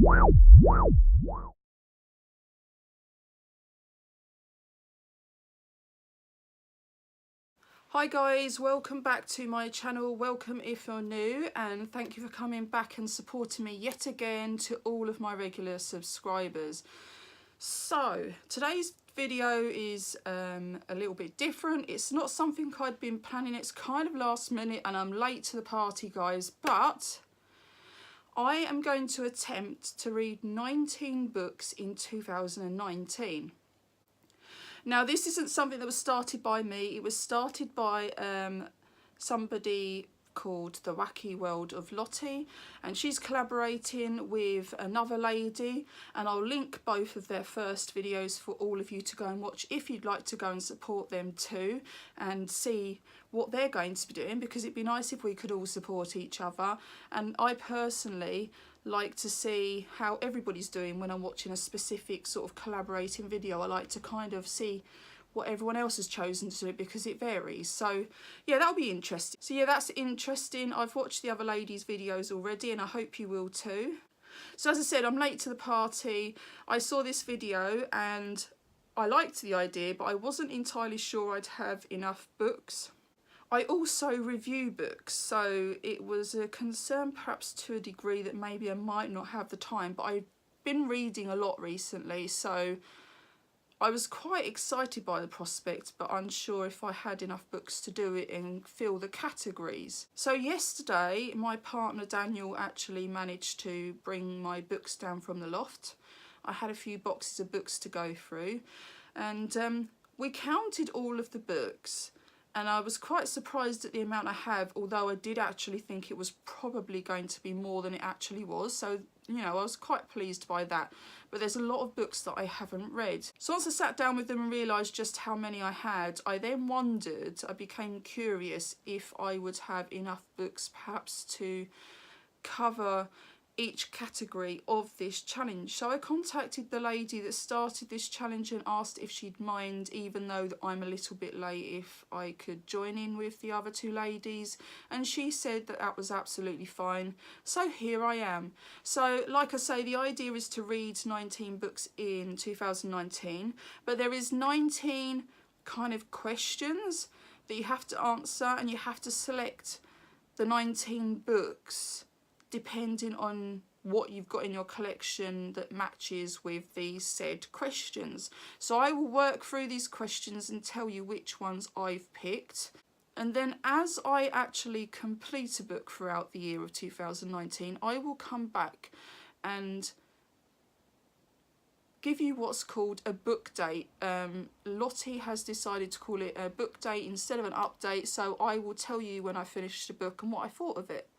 Hi guys, welcome back to my channel. Welcome if you're new, and thank you for coming back and supporting me yet again to all of my regular subscribers. So today's video is a little bit different. It's not something I'd been planning. It's kind of last minute and I'm late to the party, guys, but I am going to attempt to read 19 books in 2019. Now, this isn't something that was started by me. It was started by somebody called The Wacky World of Lottie, and she's collaborating with another lady, and I'll link both of their first videos for all of you to go and watch if you'd like to go and support them too and see what they're going to be doing, because it'd be nice if we could all support each other. And I personally like to see how everybody's doing when I'm watching a specific sort of collaborating video. I like to kind of see what everyone else has chosen to do because it varies. So yeah, that'll be interesting. So yeah, that's interesting. I've watched the other ladies' videos already and I hope you will too. So as I said, I'm late to the party. I saw this video and I liked the idea, but I wasn't entirely sure I'd have enough books. I also review books, so it was a concern perhaps to a degree that maybe I might not have the time, but I've been reading a lot recently, so I was quite excited by the prospect, but unsure if I had enough books to do it and fill the categories. So yesterday, my partner Daniel actually managed to bring my books down from the loft. I had a few boxes of books to go through, and we counted all of the books. And I was quite surprised at the amount I have, although I did actually think it was probably going to be more than it actually was. So, you know, I was quite pleased by that. But there's a lot of books that I haven't read. So once I sat down with them and realised just how many I had, I then wondered, I became curious if I would have enough books perhaps to cover each category of this challenge. So I contacted the lady that started this challenge and asked if she'd mind, even though that I'm a little bit late, if I could join in with the other two ladies, and she said that that was absolutely fine. So here I am. So like I say, the idea is to read 19 books in 2019, but there is 19 kind of questions that you have to answer, and you have to select the 19 books depending on what you've got in your collection that matches with these said questions. So I will work through these questions and tell you which ones I've picked. And then as I actually complete a book throughout the year of 2019, I will come back and give you what's called a book date. Lottie has decided to call it a book date instead of an update, so I will tell you when I finish the book and what I thought of it.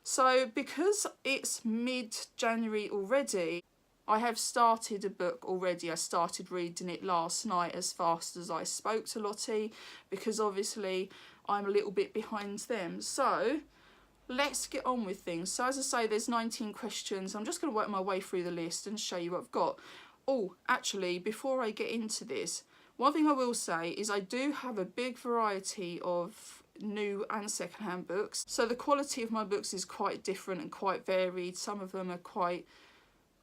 So because it's mid-January already, I have started a book already. I started reading it last night as fast as I spoke to Lottie, because obviously I'm a little bit behind them. So let's get on with things. So as I say, there's 19 questions. I'm just going to work my way through the list and show you what I've got. Oh, actually, before I get into this, one thing I will say is I do have a big variety of new and secondhand books, so the quality of my books is quite different and quite varied. Some of them are quite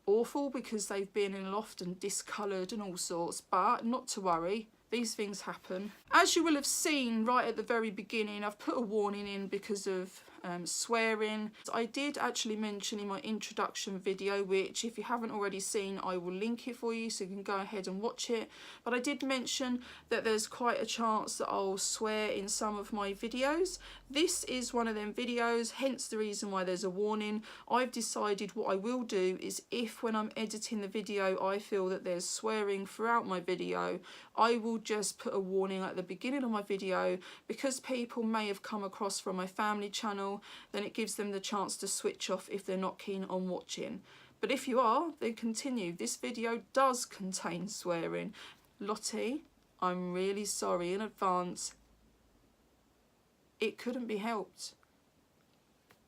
awful because they've been in loft and discoloured and all sorts, but not to worry, these things happen. As you will have seen right at the very beginning, I've put a warning in because of swearing. I did actually mention in my introduction video, which if you haven't already seen, I will link it for you so you can go ahead and watch it, but I did mention that there's quite a chance that I'll swear in some of my videos. This is one of them videos, hence the reason why there's a warning. I've decided what I will do is, if when I'm editing the video I feel that there's swearing throughout my video, I will just put a warning at the beginning of my video, because people may have come across from my family channel, then it gives them the chance to switch off if they're not keen on watching. But if you are, then continue. This video does contain swearing. Lottie, I'm really sorry in advance. It couldn't be helped.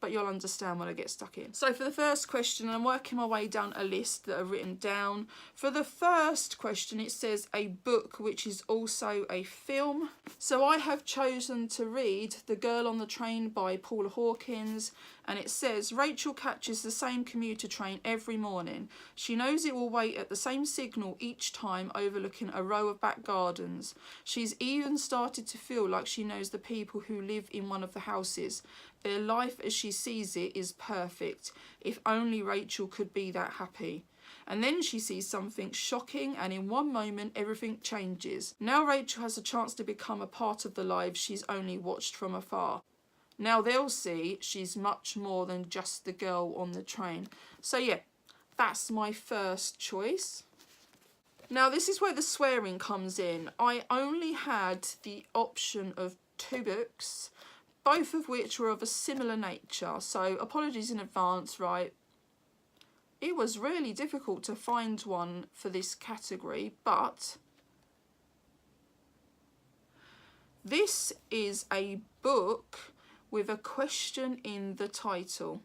but you'll understand when I get stuck in. So for the first question, I'm working my way down a list that are written down. For the first question, it says a book, which is also a film. So I have chosen to read The Girl on the Train by Paula Hawkins, and it says, Rachel catches the same commuter train every morning. She knows it will wait at the same signal each time, overlooking a row of back gardens. She's even started to feel like she knows the people who live in one of the houses. Their life as she sees it is perfect. If only Rachel could be that happy. And then she sees something shocking, and in one moment everything changes. Now Rachel has a chance to become a part of the lives she's only watched from afar. Now they'll see she's much more than just the girl on the train. So yeah, that's my first choice. Now this is where the swearing comes in. I only had the option of 2 books, both of which were of a similar nature. So apologies in advance, right? It was really difficult to find one for this category, but this is a book with a question in the title.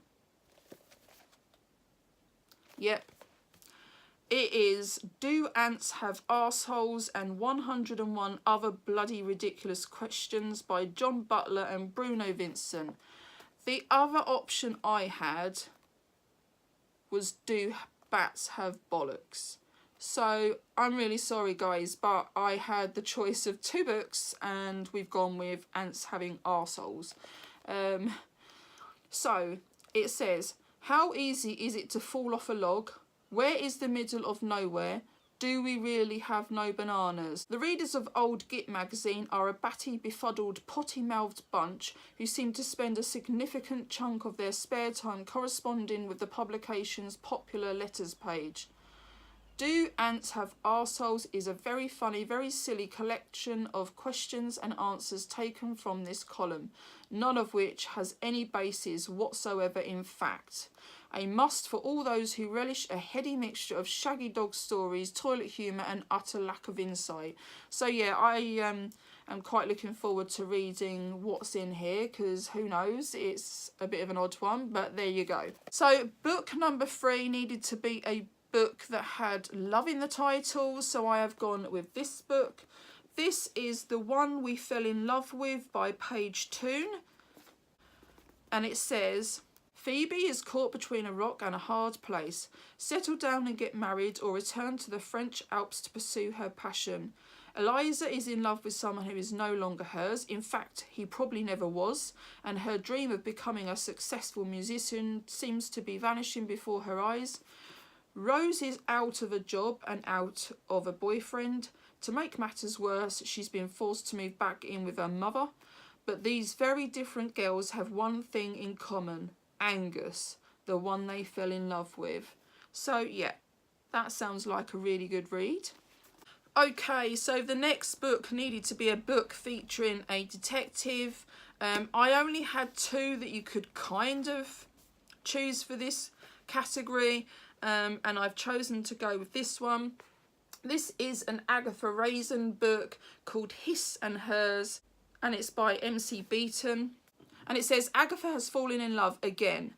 Yep. It is Do Ants Have Arseholes and 101 Other Bloody Ridiculous Questions by John Butler and Bruno Vincent. The other option I had was Do Bats Have Bollocks? So I'm really sorry guys, but I had the choice of 2 books and we've gone with Ants Having Arseholes. So it says, how easy is it to fall off a log? Where is the middle of nowhere? Do we really have no bananas? The readers of Old Git magazine are a batty, befuddled, potty-mouthed bunch who seem to spend a significant chunk of their spare time corresponding with the publication's popular letters page. Do Ants Have Arseholes is a very funny, very silly collection of questions and answers taken from this column, none of which has any basis whatsoever in fact. A must for all those who relish a heady mixture of shaggy dog stories, toilet humour and utter lack of insight. So yeah, I am quite looking forward to reading what's in here, because who knows, it's a bit of an odd one, but there you go. So book number 3 needed to be a book that had love in the title, so I have gone with this book. This is The One We Fell in Love With by Paige Toon, and it says, Phoebe is caught between a rock and a hard place. Settle down and get married, or return to the French Alps to pursue her passion. Eliza is in love with someone who is no longer hers. In fact, he probably never was, and her dream of becoming a successful musician seems to be vanishing before her eyes. Rose is out of a job and out of a boyfriend. To make matters worse, she's been forced to move back in with her mother. But these very different girls have one thing in common. Angus, the one they fell in love with. So yeah, that sounds like a really good read. Okay, so the next book needed to be a book featuring a detective. I only had 2 that you could kind of choose for this category, and I've chosen to go with this one. This is an Agatha Raisin book called His and Hers, and it's by MC Beaton. And it says, Agatha has fallen in love again.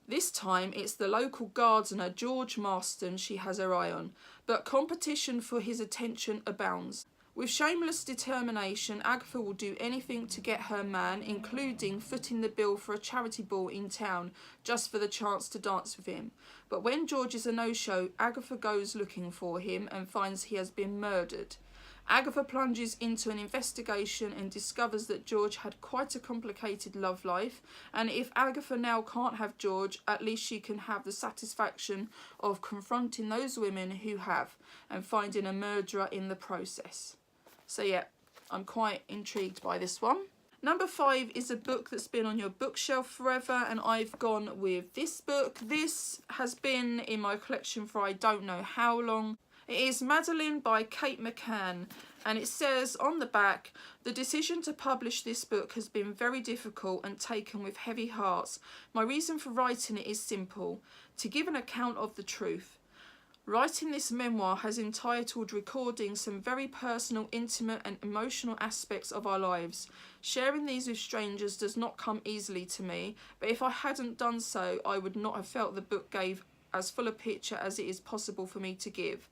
This time it's the local gardener George Marston she has her eye on, but competition for his attention abounds. With shameless determination, Agatha will do anything to get her man, including footing the bill for a charity ball in town just for the chance to dance with him. But when George is a no-show, Agatha goes looking for him and finds he has been murdered. Agatha plunges into an investigation and discovers that George had quite a complicated love life, and if Agatha now can't have George, at least she can have the satisfaction of confronting those women who have, and finding a murderer in the process. So yeah, I'm quite intrigued by this one. Number 5 is a book that's been on your bookshelf forever, and I've gone with this book. This has been in my collection for I don't know how long. It is Madeline by Kate McCann, and it says on the back, the decision to publish this book has been very difficult and taken with heavy hearts. My reason for writing it is simple, to give an account of the truth. Writing this memoir has entitled recording some very personal, intimate and emotional aspects of our lives. Sharing these with strangers does not come easily to me, but if I hadn't done so, I would not have felt the book gave as full a picture as it is possible for me to give.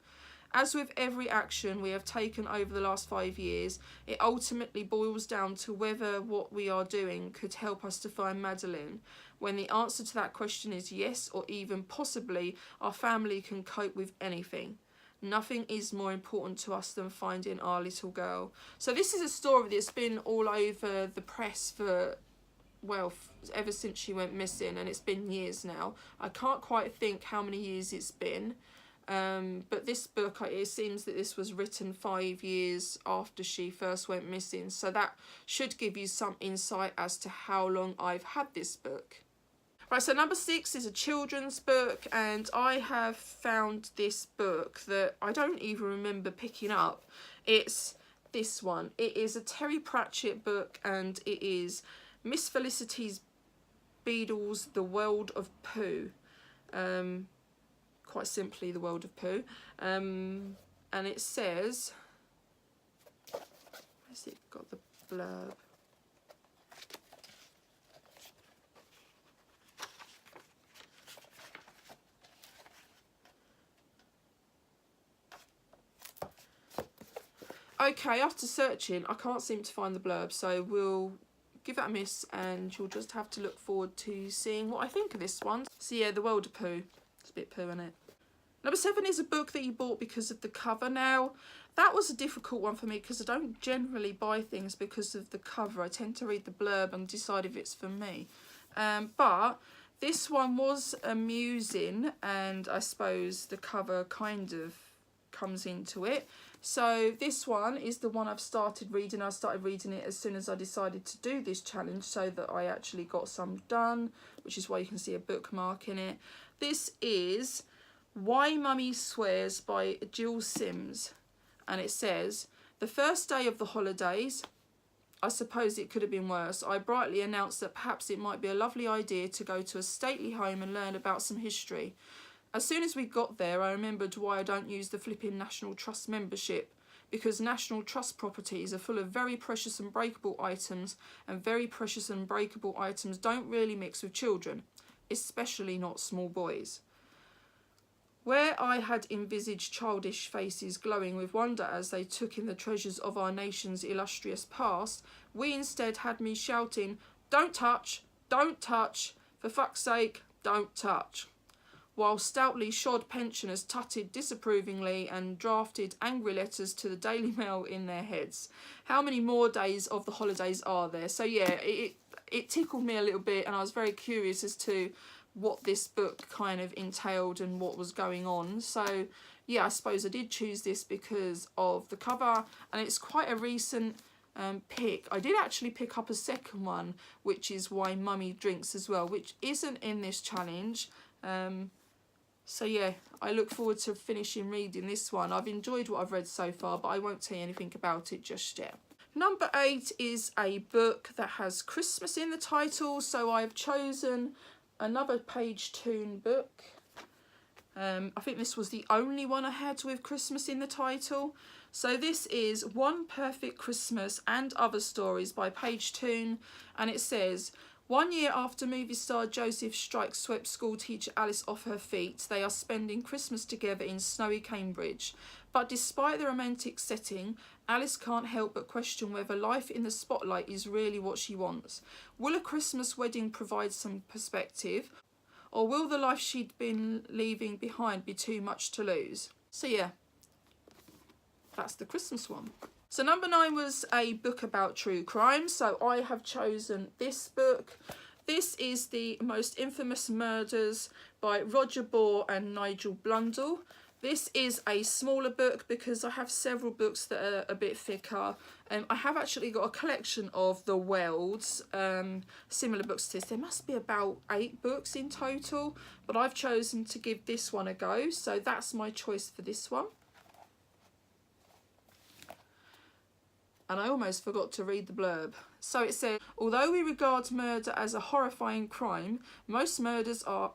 As with every action we have taken over the last 5 years, it ultimately boils down to whether what we are doing could help us to find Madeleine. When the answer to that question is yes, or even possibly, our family can cope with anything. Nothing is more important to us than finding our little girl. So this is a story that's been all over the press for, well, ever since she went missing, and it's been years now. I can't quite think how many years it's been. But this book, it seems that this was written 5 years after she first went missing. So that should give you some insight as to how long I've had this book. Right, so number 6 is a children's book, and I have found this book that I don't even remember picking up. It's this one. It is a Terry Pratchett book, and it is Miss Felicity's Beadle's The World of Pooh. Quite simply, The World of Pooh. And it says, where's it got the blurb? Okay, after searching, I can't seem to find the blurb, so we'll give that a miss, and you'll just have to look forward to seeing what I think of this one. So yeah, The World of Pooh. It's a bit poo, isn't it? Number 7 is a book that you bought because of the cover. Now, that was a difficult one for me because I don't generally buy things because of the cover. I tend to read the blurb and decide if it's for me. But this one was amusing, and I suppose the cover kind of comes into it. So this one is the one I've started reading. I started reading it as soon as I decided to do this challenge, so that I actually got some done, which is why you can see a bookmark in it. This is Why Mummy Swears by Jill Sims, and it says, the first day of the holidays, I suppose it could have been worse, I brightly announced that perhaps it might be a lovely idea to go to a stately home and learn about some history. As soon as we got there, I remembered why I don't use the flipping National Trust membership, because National Trust properties are full of very precious and breakable items, and very precious and breakable items don't really mix with children, especially not small boys. Where I had envisaged childish faces glowing with wonder as they took in the treasures of our nation's illustrious past, we instead had me shouting, "Don't touch! Don't touch! For fuck's sake, don't touch!" while stoutly shod pensioners tutted disapprovingly and drafted angry letters to the Daily Mail in their heads. How many more days of the holidays are there? So yeah, it tickled me a little bit, and I was very curious as to what this book kind of entailed and what was going on. So yeah, I suppose I did choose this because of the cover, and it's quite a recent pick. I did actually pick up a second one, which is Why Mummy Drinks as well, which isn't in this challenge. So yeah, I look forward to finishing reading this one. I've enjoyed what I've read so far, but I won't tell you anything about it just yet. Number 8 is a book that has Christmas in the title, so I've chosen another page-turn book. I think this was the only one I had with Christmas in the title. So this is One Perfect Christmas and Other Stories by Page Toon, and it says, 1 year after movie star Joseph Strike swept school teacher Alice off her feet, they are spending Christmas together in snowy Cambridge. But despite the romantic setting, Alice can't help but question whether life in the spotlight is really what she wants. Will a Christmas wedding provide some perspective? Or will the life she'd been leaving behind be too much to lose? So yeah, that's the Christmas one. So number 9 was a book about true crime. So I have chosen this book. This is The Most Infamous Murders by Roger Bohr and Nigel Blundell. This is a smaller book because I have several books that are a bit thicker. I have actually got a collection of the Welds, similar books to this. There must be about 8 books in total, but I've chosen to give this one a go. So that's my choice for this one. And I almost forgot to read the blurb. So it says, although we regard murder as a horrifying crime, most murders are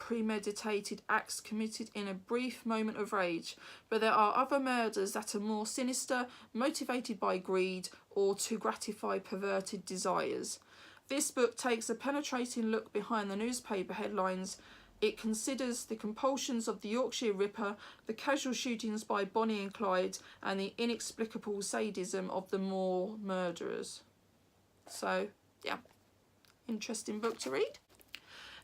premeditated acts committed in a brief moment of rage, but there are other murders that are more sinister, motivated by greed or to gratify perverted desires. This book takes a penetrating look behind the newspaper headlines. It considers the compulsions of the Yorkshire Ripper, the casual shootings by Bonnie and Clyde, and the inexplicable sadism of the Moor murderers. So, yeah, interesting book to read.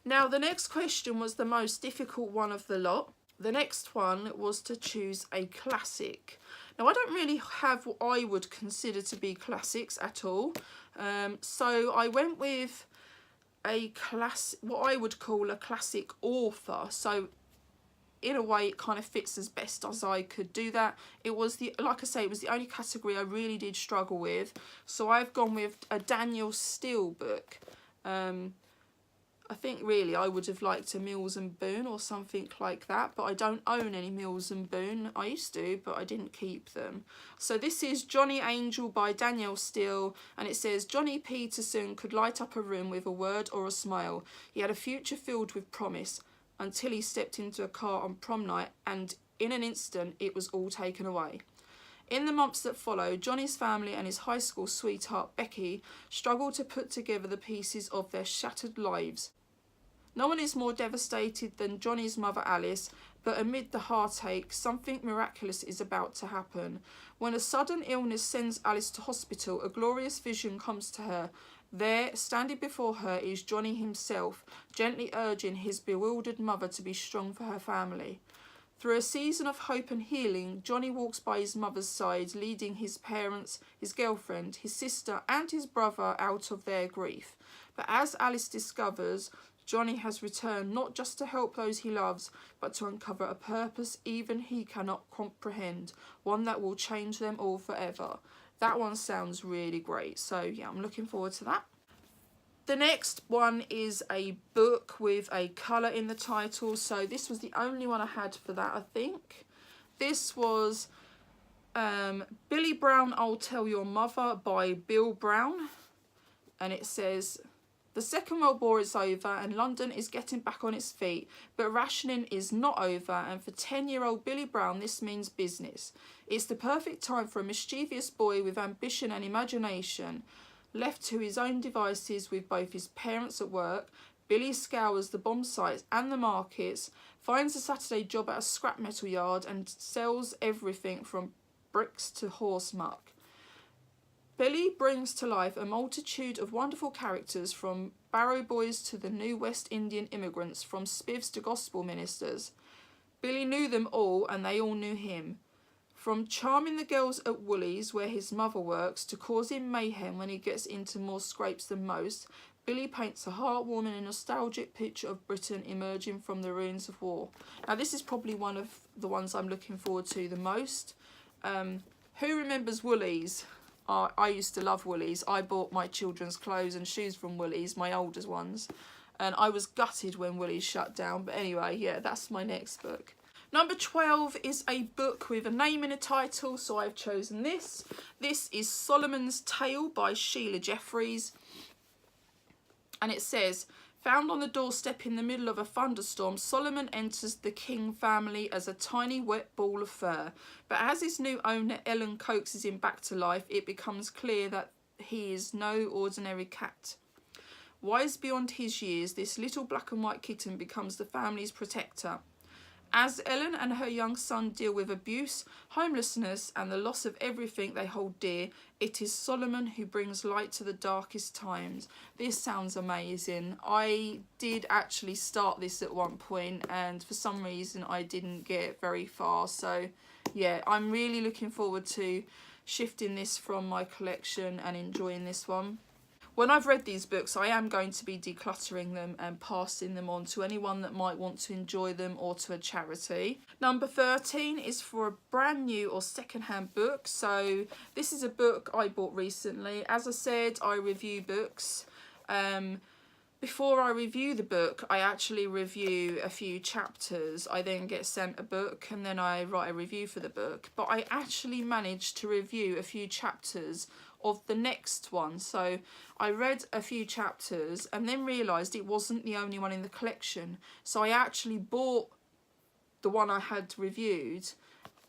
Now, the next question was the most difficult one of the lot. The next one was to choose a classic. Now, I don't really have what I would consider to be classics at all. So I went with what I would call a classic author. So in a way, it kind of fits as best as I could do that. It was like I say, it was the only category I really did struggle with. So I've gone with a Danielle Steel book. I think really I would have liked a Mills and Boon or something like that, but I don't own any Mills and Boon. I used to, but I didn't keep them. So this is Johnny Angel by Danielle Steel, and it says, Johnny Peterson could light up a room with a word or a smile. He had a future filled with promise until he stepped into a car on prom night, and in an instant it was all taken away. In the months that followed, Johnny's family and his high school sweetheart, Becky, struggled to put together the pieces of their shattered lives. No one is more devastated than Johnny's mother, Alice, but amid the heartache, something miraculous is about to happen. When a sudden illness sends Alice to hospital, a glorious vision comes to her. There, standing before her, is Johnny himself, gently urging his bewildered mother to be strong for her family. Through a season of hope and healing, Johnny walks by his mother's side, leading his parents, his girlfriend, his sister and his brother out of their grief. But as Alice discovers, Johnny has returned not just to help those he loves, but to uncover a purpose even he cannot comprehend, one that will change them all forever. That one sounds really great, so yeah, I'm looking forward to that. The next one is a book with a colour in the title, so this was the only one I had for that, I think. This was Billy Brown, I'll Tell Your Mother by Bill Brown, and it says, the Second World War is over and London is getting back on its feet, but rationing is not over, and for 10-year-old Billy Brown this means business. It's the perfect time for a mischievous boy with ambition and imagination. Left to his own devices with both his parents at work, Billy scours the bomb sites and the markets, finds a Saturday job at a scrap metal yard and sells everything from bricks to horse muck. Billy brings to life a multitude of wonderful characters, from barrow boys to the new West Indian immigrants, from spivs to gospel ministers. Billy knew them all and they all knew him. From charming the girls at Woolies, where his mother works, to causing mayhem when he gets into more scrapes than most, Billy paints a heartwarming and nostalgic picture of Britain emerging from the ruins of war. Now this is probably one of the ones I'm looking forward to the most. Who remembers Woolies? I used to love Woolies. I bought my children's clothes and shoes from Woolies, my oldest ones. And I was gutted when Woolies shut down. But anyway, yeah, that's my next book. Number 12 is a book with a name in a title, so I've chosen this. This is Solomon's Tale by Sheila Jeffries. And it says, found on the doorstep in the middle of a thunderstorm, Solomon enters the King family as a tiny wet ball of fur. But as his new owner Ellen coaxes him back to life, it becomes clear that he is no ordinary cat. Wise beyond his years, this little black and white kitten becomes the family's protector. As Ellen and her young son deal with abuse, homelessness and the loss of everything they hold dear, it is Solomon who brings light to the darkest times. This sounds amazing. I did actually start this at one point and for some reason I didn't get very far. So yeah, I'm really looking forward to shifting this from my collection and enjoying this one. When I've read these books, I am going to be decluttering them and passing them on to anyone that might want to enjoy them or to a charity. Number 13 is for a brand new or second-hand book. So this is a book I bought recently. As I said, I review books. Before I review the book, I actually review a few chapters. I then get sent a book and then I write a review for the book. But I actually managed to review a few chapters of the next one. So I read a few chapters and then realised it wasn't the only one in the collection. So I actually bought the one I had reviewed,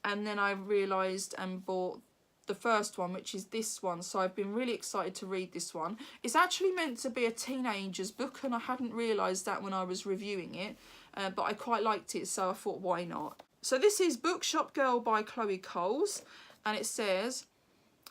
and then I realised and bought the first one, which is this one. So I've been really excited to read this one. It's actually meant to be a teenager's book, and I hadn't realised that when I was reviewing it, but I quite liked it, so I thought, why not? So this is Bookshop Girl by Chloe Coles, and it says,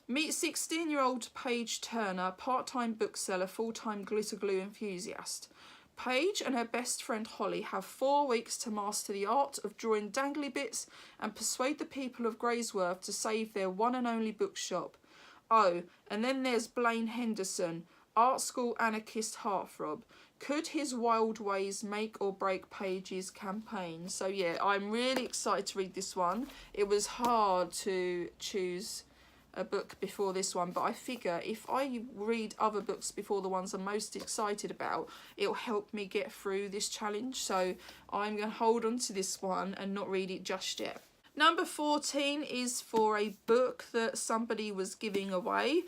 meet 16-year-old Paige Turner, part-time bookseller, full-time glitter glue enthusiast. Paige and her best friend Holly have 4 weeks to master the art of drawing dangly bits and persuade the people of Greysworth to save their one and only bookshop. Oh, and then there's Blaine Henderson, art school anarchist heartthrob. Could his wild ways make or break Paige's campaign? So yeah, I'm really excited to read this one. It was hard to choose a book before this one, but I figure if I read other books before the ones I'm most excited about, it'll help me get through this challenge. So I'm going to hold on to this one and not read it just yet. Number 14 is for a book that somebody was giving away.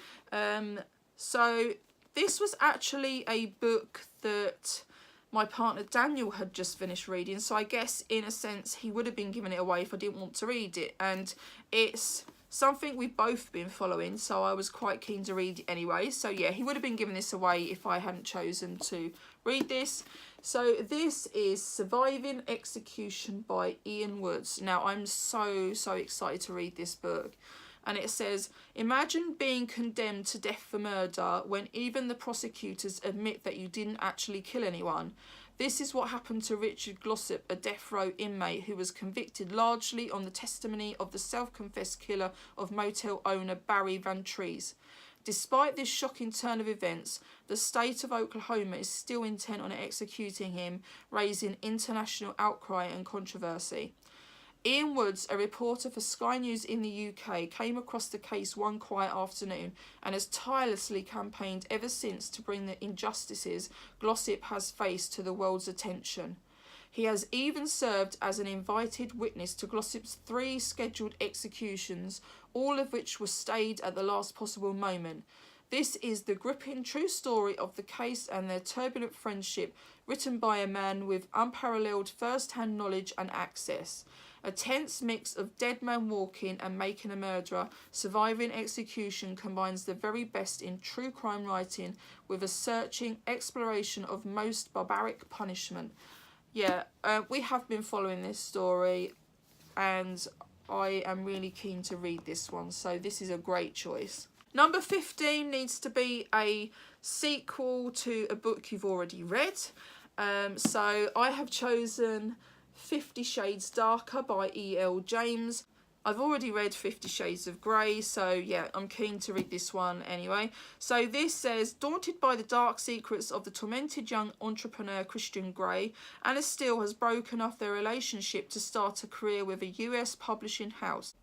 So this was actually a book that my partner Daniel had just finished reading, so I guess in a sense he would have been giving it away if I didn't want to read it, and it's something we've both been following, so I was quite keen to read it anyway. So yeah, he would have been giving this away if I hadn't chosen to read this. So this is Surviving Execution by Ian Woods. Now I'm so excited to read this book. And it says, imagine being condemned to death for murder when even the prosecutors admit that you didn't actually kill anyone. This is what happened to Richard Glossop, a death row inmate who was convicted largely on the testimony of the self-confessed killer of motel owner Barry Van Treese. Despite this shocking turn of events, the state of Oklahoma is still intent on executing him, raising international outcry and controversy. Ian Woods, a reporter for Sky News in the UK, came across the case one quiet afternoon and has tirelessly campaigned ever since to bring the injustices Glossop has faced to the world's attention. He has even served as an invited witness to Glossop's 3 scheduled executions, all of which were stayed at the last possible moment. This is the gripping true story of the case and their turbulent friendship, written by a man with unparalleled first-hand knowledge and access. A tense mix of Dead Man Walking and Making a Murderer, Surviving Execution combines the very best in true crime writing with a searching exploration of most barbaric punishment. Yeah, we have been following this story and I am really keen to read this one, so this is a great choice. Number 15 needs to be a sequel to a book you've already read. So I have chosen 50 Shades Darker by E.L. James. I've already read 50 Shades of Grey, so yeah, I'm keen to read this one anyway. So this says, daunted by the dark secrets of the tormented young entrepreneur Christian Grey, Anna Steele has broken off their relationship to start a career with a US publishing house.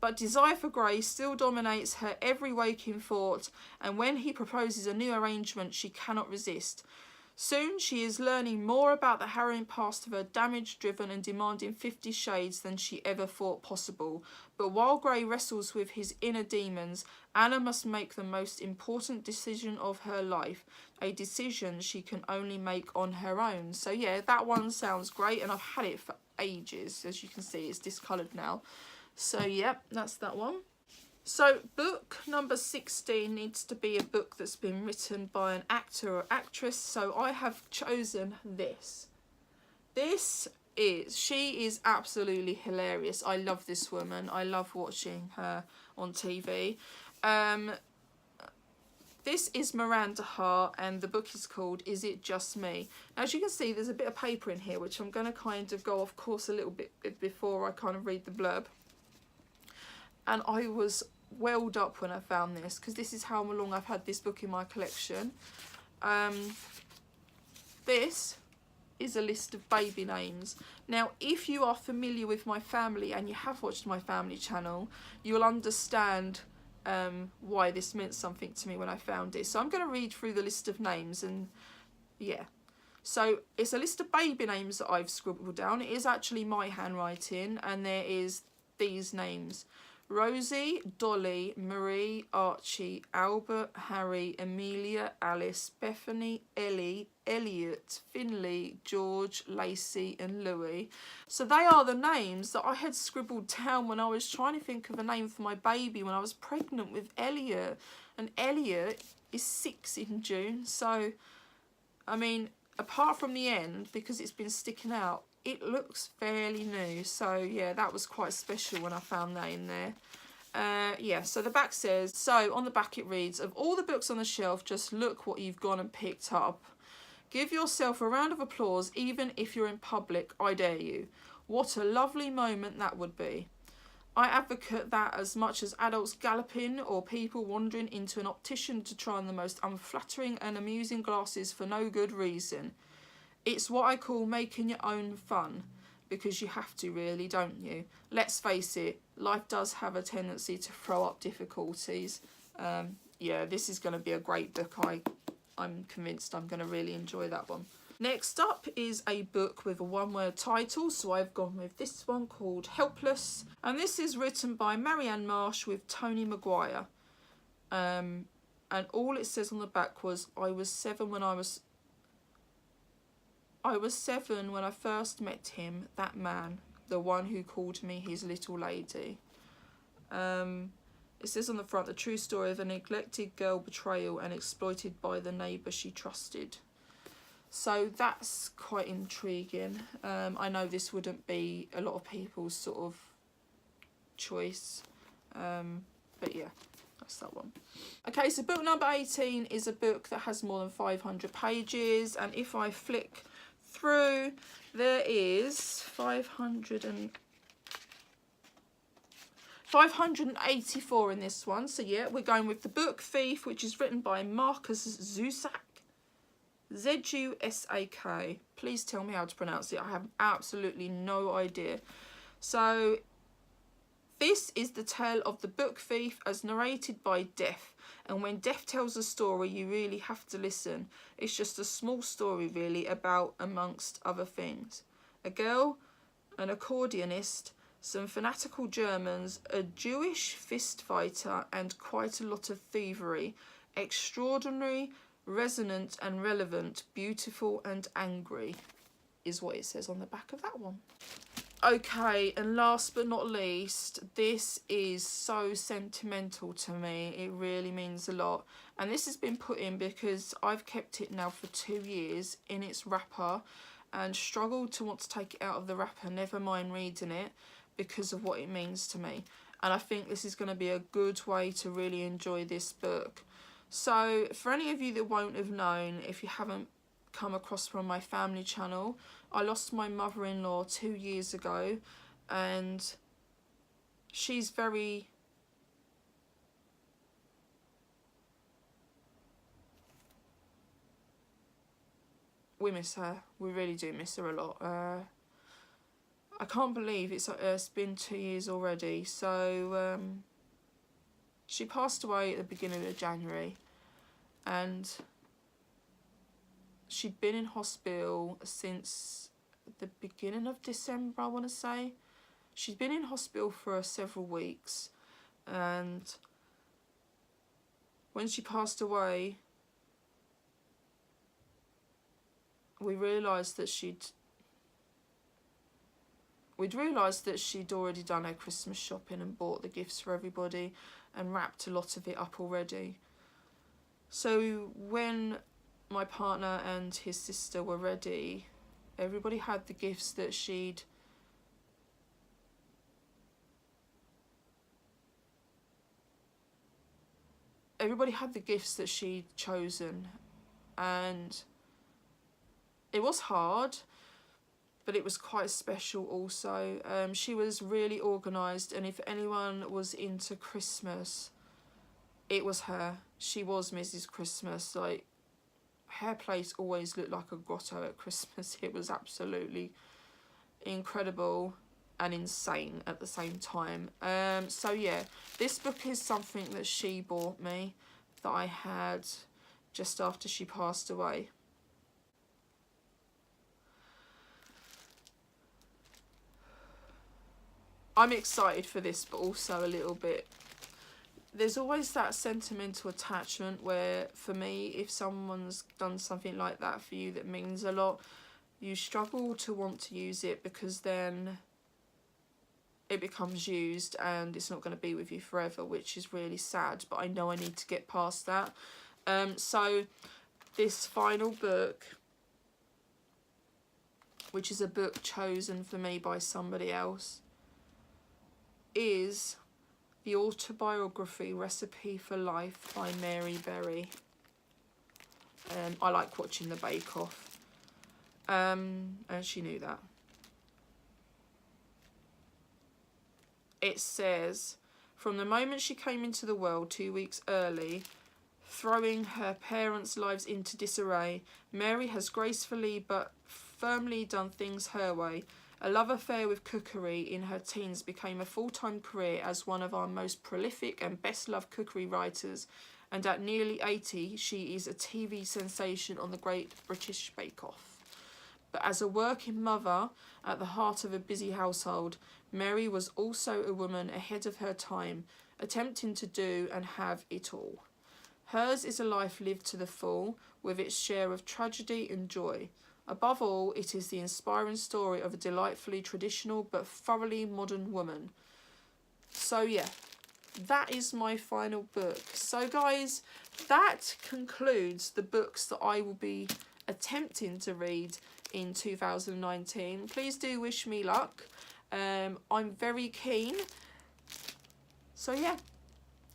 But desire for Grey still dominates her every waking thought, and when he proposes a new arrangement, she cannot resist. Soon she is learning more about the harrowing past of her damage-driven and demanding 50 Shades than she ever thought possible. But while Grey wrestles with his inner demons, Anna must make the most important decision of her life, a decision she can only make on her own. So yeah, that one sounds great, and I've had it for ages. As you can see, it's discoloured now. So yep, that's that one. So book number 16 needs to be a book that's been written by an actor or actress. So I have chosen this. She is absolutely hilarious. I love this woman. I love watching her on TV. This is Miranda Hart, and the book is called Is It Just Me? Now, as you can see, there's a bit of paper in here, which I'm going to kind of go off course a little bit before I kind of read the blurb. And I was welled up when I found this, because this is how long I've had this book in my collection. This is a list of baby names. Now, if you are familiar with my family and you have watched my family channel, you'll understand why this meant something to me when I found it. So I'm going to read through the list of names, and yeah. So it's a list of baby names that I've scribbled down. It is actually my handwriting, and there is these names: Rosie, Dolly, Marie, Archie, Albert, Harry, Amelia, Alice, Bethany, Ellie, Elliot, Finley, George, Lacey and Louis. So they are the names that I had scribbled down when I was trying to think of a name for my baby when I was pregnant with Elliot. And Elliot is 6 in June. So, I mean, apart from the end, because it's been sticking out, it looks fairly new. So yeah, that was quite special when I found that in there. Yeah, so the back says, so on the back it reads, of all the books on the shelf, just look what you've gone and picked up. Give yourself a round of applause, even if you're in public, I dare you. What a lovely moment that would be. I advocate that as much as adults galloping or people wandering into an optician to try on the most unflattering and amusing glasses for no good reason. It's what I call making your own fun, because you have to really, don't you? Let's face it, life does have a tendency to throw up difficulties. Yeah, this is going to be a great book. I'm convinced I'm going to really enjoy that one. Next up is a book with a one-word title, so I've gone with this one called Helpless. And this is written by Marianne Marsh with Tony Maguire. And all it says on the back was, I was 7 when I first met him, that man, the one who called me his little lady. It says on the front, the true story of a neglected girl betrayal and exploited by the neighbour she trusted. So that's quite intriguing. I know this wouldn't be a lot of people's sort of choice. But yeah, that's that one. Okay, so book number 18 is a book that has more than 500 pages. And if I flick through, there is 584 in this one. So yeah, we're going with The Book Thief, which is written by Marcus Zusak. Z-U-S-A-K. Please tell me how to pronounce it. I have absolutely no idea. So this is the tale of the book thief as narrated by Deaf. And when Deaf tells a story, you really have to listen. It's just a small story, really, about, amongst other things, a girl, an accordionist, some fanatical Germans, a Jewish fist fighter, and quite a lot of thievery. Extraordinary, resonant and relevant, beautiful and angry is what it says on the back of that one. Okay, and last but not least, this is so sentimental to me. It really means a lot. And this has been put in because I've kept it now for 2 years in its wrapper and struggled to want to take it out of the wrapper, never mind reading it, because of what it means to me. And I think this is going to be a good way to really enjoy this book. So for any of you that won't have known, if you haven't come across from my family channel, I lost my mother-in-law 2 years ago, and she's very we miss her. We really do miss her a lot. I can't believe it's been 2 years already. So she passed away at the beginning of January, and she'd been in hospital since the beginning of December, I want to say. She'd been in hospital for several weeks, and when she passed away, we'd realised that she'd already done her Christmas shopping and bought the gifts for everybody and wrapped a lot of it up already. So when my partner and his sister were ready, everybody had the gifts that she'd chosen, and it was hard, but it was quite special also. She was really organised, and if anyone was into Christmas, it was her. She was Mrs. Christmas. Like, her place always looked like a grotto at Christmas. It was absolutely incredible and insane at the same time. So yeah, this book is something that she bought me, that I had just after she passed away. I'm excited for this, but also a little bit. There's always that sentimental attachment where, for me, if someone's done something like that for you that means a lot, you struggle to want to use it, because then it becomes used and it's not going to be with you forever, which is really sad. But I know I need to get past that. So this final book, which is a book chosen for me by somebody else, is the autobiography Recipe for Life by Mary Berry. I like watching the Bake Off, and she knew that. It says, from the moment she came into the world 2 weeks early, throwing her parents' lives into disarray, Mary has gracefully but firmly done things her way. A love affair with cookery in her teens became a full-time career as one of our most prolific and best-loved cookery writers, and at nearly 80, she is a TV sensation on the Great British Bake Off. But as a working mother at the heart of a busy household, Mary was also a woman ahead of her time, attempting to do and have it all. Hers is a life lived to the full, with its share of tragedy and joy. Above all, it is the inspiring story of a delightfully traditional but thoroughly modern woman. So yeah, that is my final book. So guys, that concludes the books that I will be attempting to read in 2019. Please do wish me luck. I'm very keen. So yeah,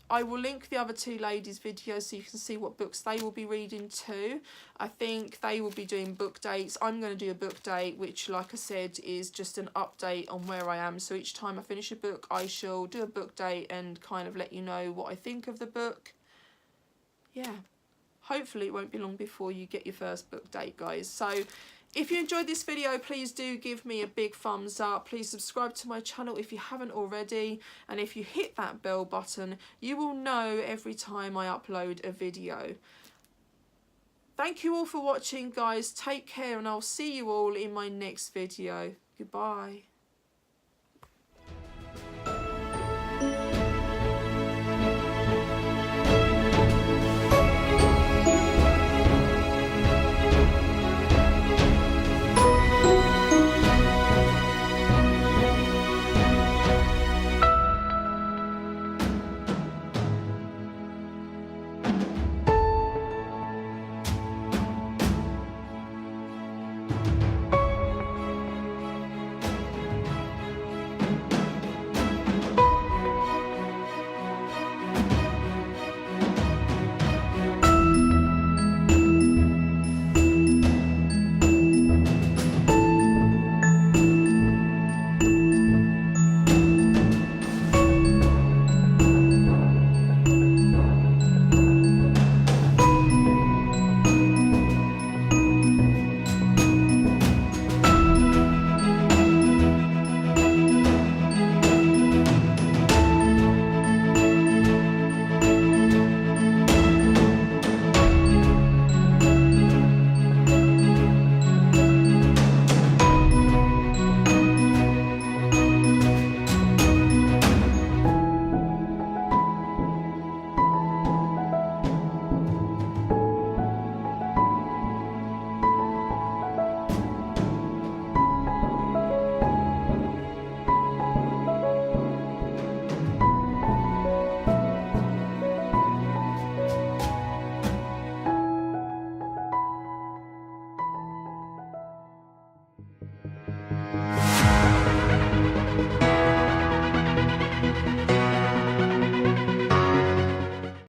I will link the other two ladies' videos so you can see what books they will be reading too. I think they will be doing book dates. I'm going to do a book date, which, like I said, is just an update on where I am. So each time I finish a book, I shall do a book date and kind of let you know what I think of the book. Yeah, hopefully it won't be long before you get your first book date, guys. So if you enjoyed this video, please do give me a big thumbs up. Please subscribe to my channel if you haven't already. And if you hit that bell button, you will know every time I upload a video. Thank you all for watching, guys. Take care, and I'll see you all in my next video. Goodbye.